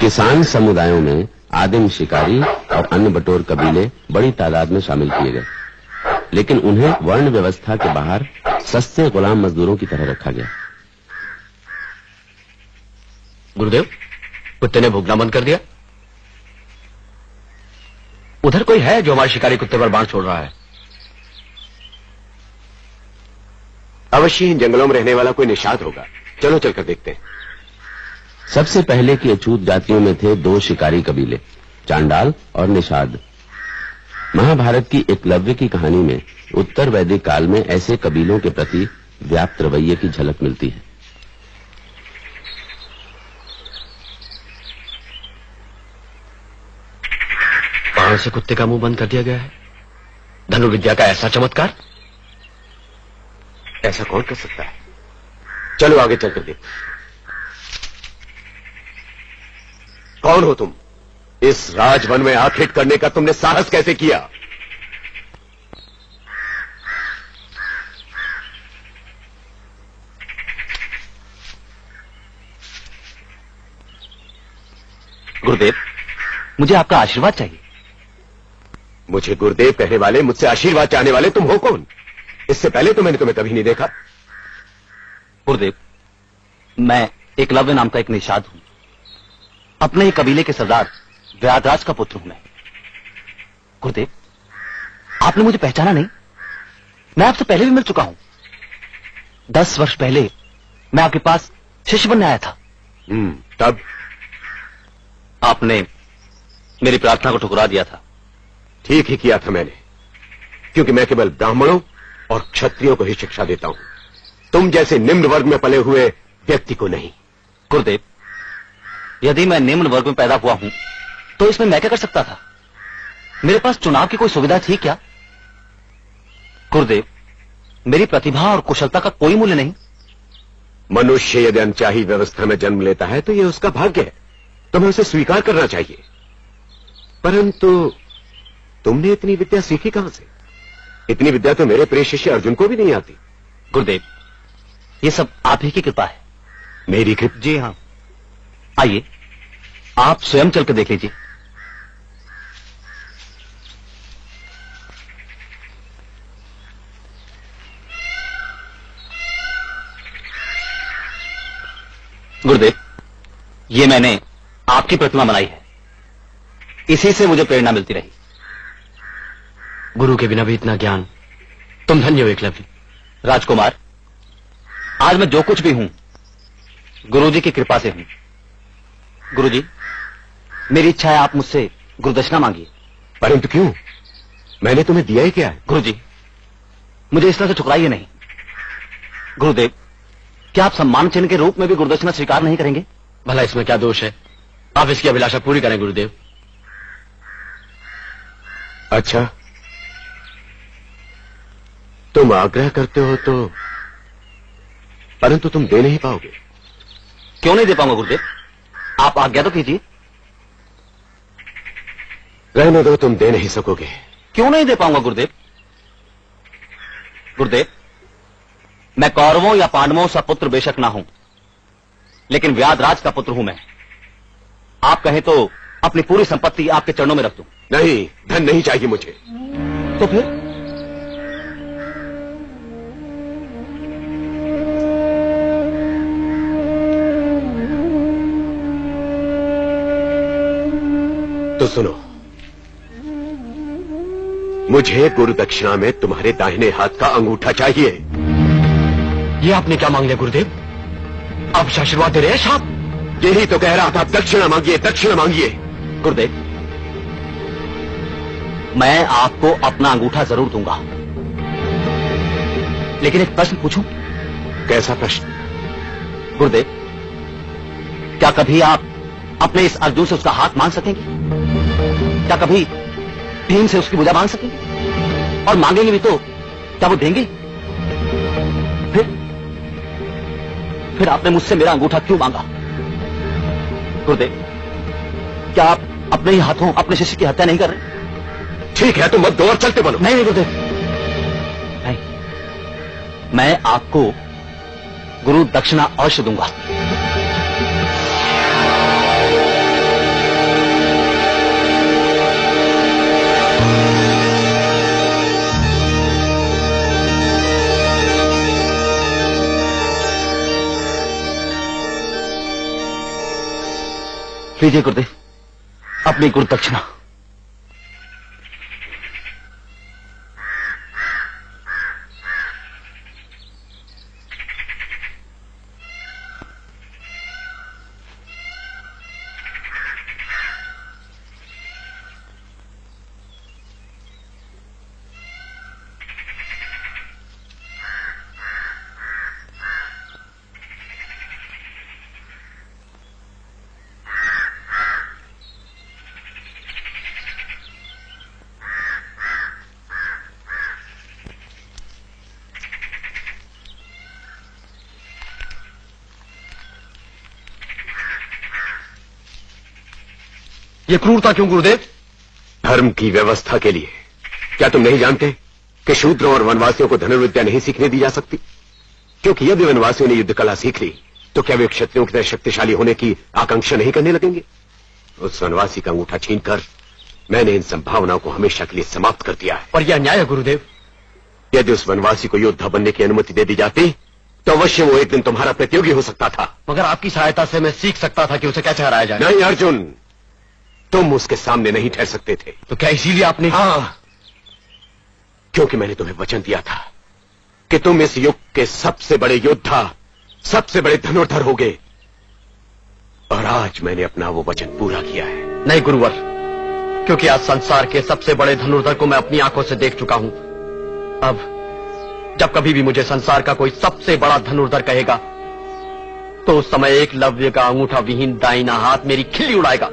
किसान समुदायों में आदिम शिकारी और अन्य बटोर कबीले बड़ी तादाद में शामिल किए गए, लेकिन उन्हें वर्ण व्यवस्था के बाहर सस्ते गुलाम मजदूरों की तरह रखा गया। गुरुदेव, कुत्ते ने भूखना बंद कर दिया। उधर कोई है जो हमारे शिकारी कुत्ते पर बाण छोड़ रहा है? अवश्य इन जंगलों में रहने वाला कोई निषाद होगा। चलो चलकर देखते हैं। सबसे पहले की अछूत जातियों में थे दो शिकारी कबीले, चांडाल और निषाद। महाभारत की एकलव्य की कहानी में उत्तर वैदिक काल में ऐसे कबीलों के प्रति व्याप्त रवैये की झलक मिलती है। बाण से कुत्ते का मुंह बंद कर दिया गया है। धनुर्विद्या का ऐसा चमत्कार ऐसा कौन कर सकता है? चलो आगे चलकर देखते। कौन हो तुम? इस राजवन में आखिर करने का तुमने साहस कैसे किया? गुरुदेव, मुझे आपका आशीर्वाद चाहिए। मुझे गुरुदेव कहने वाले, मुझसे आशीर्वाद चाहने वाले तुम हो कौन? इससे पहले तो मैंने तुम्हें कभी नहीं देखा। गुरुदेव, मैं एकलव्य नाम का एक निषाद हूं। अपने ही कबीले के सरदार व्याधराज का पुत्र हूं मैं। गुरुदेव, आपने मुझे पहचाना नहीं? मैं आपसे पहले भी मिल चुका हूं। 10 वर्ष पहले मैं आपके पास शिष्य बनने आया था। तब आपने मेरी प्रार्थना को ठुकरा दिया था। ठीक ही किया था मैंने, क्योंकि मैं केवल ब्राह्मणों और क्षत्रियों को ही शिक्षा देता हूं, तुम जैसे निम्न वर्ग में पले हुए व्यक्ति को नहीं। गुरुदेव, यदि मैं निम्न वर्ग में पैदा हुआ हूं तो इसमें मैं क्या कर सकता था? मेरे पास चुनाव की कोई सुविधा थी क्या? गुरुदेव, मेरी प्रतिभा और कुशलता का कोई मूल्य नहीं। मनुष्य यदि अनचाही व्यवस्था में जन्म लेता है तो यह उसका भाग्य है, तुम्हें उसे स्वीकार करना चाहिए। परंतु तुमने इतनी विद्या सीखी कहां से? इतनी विद्या तो मेरे प्रिय शिष्य अर्जुन को भी नहीं आती। गुरुदेव, ये सब आप ही की कृपा है। मेरी कृपा? जी हां। आइए, आप स्वयं चलकर देख लीजिए। गुरुदेव, ये मैंने आपकी प्रतिमा बनाई है। इसी से मुझे प्रेरणा मिलती रही। गुरु के बिना भी इतना ज्ञान, तुम धन्य हो एकलव्य। राजकुमार, आज मैं जो कुछ भी हूं गुरुजी की कृपा से हूं। गुरुजी, मेरी इच्छा है आप मुझसे गुरुदक्षिणा मांगिए। परंतु क्यों? मैंने तुम्हें दिया ही क्या है? गुरुजी, मुझे इस तरह से ठुकराइए नहीं। गुरुदेव, क्या आप सम्मान चिन्ह के रूप में भी गुरुदक्षिणा स्वीकार नहीं करेंगे? भला इसमें क्या दोष है? आप इसकी अभिलाषा पूरी करें गुरुदेव। अच्छा, तुम आग्रह करते हो तो, परंतु तुम दे नहीं पाओगे। क्यों नहीं दे पाऊंगा गुरुदेव? आप आज्ञा तो कीजिए। रहने दो, तुम दे नहीं सकोगे। क्यों नहीं दे पाऊंगा गुरुदेव? गुरुदेव, मैं कौरवों या पांडवों सा पुत्र बेशक ना हूं, लेकिन व्याधराज का पुत्र हूं मैं। आप कहें तो अपनी पूरी संपत्ति आपके चरणों में रख दूं। नहीं, धन नहीं चाहिए मुझे। तो फिर? तो सुनो, मुझे गुरु दक्षिणा में तुम्हारे दाहिने हाथ का अंगूठा चाहिए। ये आपने क्या मांग लिया गुरुदेव? आप आशीर्वाद दे रहे हैं साहब? यही तो कह रहा था, दक्षिणा मांगिए, दक्षिणा मांगिए। गुरुदेव, मैं आपको अपना अंगूठा जरूर दूंगा, लेकिन एक प्रश्न पूछूं? कैसा प्रश्न? गुरुदेव, क्या कभी आप अपने इस अर्जुन से उसका हाथ मांग सकेंगे? क्या कभी भीम से उसकी भुजा मांग सकेंगे? और मांगेंगे भी तो क्या वो देंगे? फिर आपने मुझसे मेरा अंगूठा क्यों मांगा? गुरुदेव, क्या आप अपने ही हाथों अपने शिष्य की हत्या नहीं कर रहे? ठीक है, तो मत दो और चलते बनो। नहीं गुरुदेव, नहीं, मैं आपको गुरु दक्षिणा अवश्य दूंगा। लीजिए गुरुदेव अपनी गुरु दक्षिणा। ये क्रूरता क्यों गुरुदेव? धर्म की व्यवस्था के लिए। क्या तुम नहीं जानते कि शूद्रों और वनवासियों को धनुर्विद्या नहीं सीखने दी जा सकती? क्योंकि यदि वनवासियों ने युद्ध कला सीख ली तो क्या वे क्षत्रियों की तरह शक्तिशाली होने की आकांक्षा नहीं करने लगेंगे? उस वनवासी का अंगूठा छीनकर मैंने इन संभावनाओं को हमेशा के लिए समाप्त कर दिया है। पर यह अन्याय है गुरुदेव। यदि उस वनवासी को योद्धा बनने की अनुमति दे दी जाती तो अवश्य वो एक दिन तुम्हारा प्रतियोगी हो सकता था। मगर आपकी सहायता से मैं सीख सकता था कि उसे कैसे हराया जाए। नहीं अर्जुन, तुम उसके सामने नहीं ठहर सकते थे। तो क्या इसीलिए आपने? हाँ, क्योंकि मैंने तुम्हें वचन दिया था कि तुम इस युग के सबसे बड़े योद्धा, सबसे बड़े धनुर्धर होगे, और आज मैंने अपना वो वचन पूरा किया है। नहीं गुरुवर, क्योंकि आज संसार के सबसे बड़े धनुर्धर को मैं अपनी आंखों से देख चुका हूं। अब जब कभी भी मुझे संसार का कोई सबसे बड़ा धनुर्धर कहेगा तो उस समय एकलव्य का अंगूठा विहीन दाहिना हाथ मेरी खिल्ली उड़ाएगा।